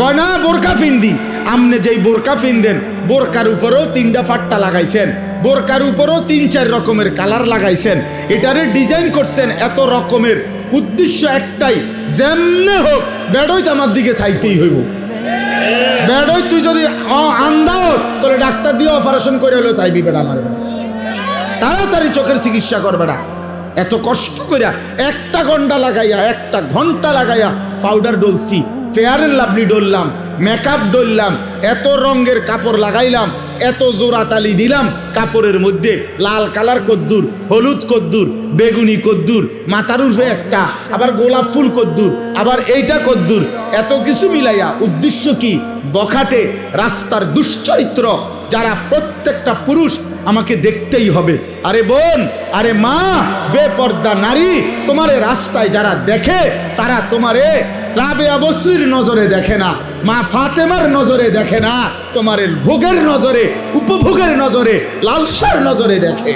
কয় না বোরকা ফিন্দি। আমনে যেই বোরকা ফিনদেন বোরকার উপরেও 3টা ফাট্টা লাগাইছেন, বোরকার উপরেও 3-4 রকমের কালার লাগাইছেন, এটারে ডিজাইন করছেন এত রকমের, উদ্দেশ্য একটাই, যেমনে হোক বেড়ই তো আমার দিকে চাইতেই হইব। বেড়ই তুই যদি আন্দাজ তোরে ডাক্তার দিয়ে অপারেশন করে হলেও চাইবি বেড়া আমার, তাড়াতাড়ি চোখের চিকিৎসা করবে না। এত কষ্ট করিয়া 1 ঘন্টা লাগাইয়া পাউডার ডলছি, ফেয়ার এন্ড লাভলি ডললাম, মেকআপ ডললাম, এত রঙের কাপড় লাগাইলাম, এত জোড়া তালি দিলাম কাপড়ের মধ্যে, লাল কালার কদ্দুর, হলুদ কদ্দুর, বেগুনি কদ্দুর, মাথার উর্ফে একটা, আবার গোলাপ ফুল কদ্দুর, আবার এইটা কদ্দুর, এত কিছু মিলাইয়া উদ্দেশ্য কি? বখাটে রাস্তার দুশ্চরিত্র যারা প্রত্যেকটা পুরুষ আমাকে দেখতেই হবে। আরে বোন, আরে মা, বেপর্দা নারী, তোমারে রাস্তায় যারা দেখে তারা তোমারে রাবেয়া বসরির নজরে দেখে না, মা ফাতেমার নজরে দেখে না, তোমার ভোগের নজরে, উপভোগের নজরে, লালসার নজরে দেখে।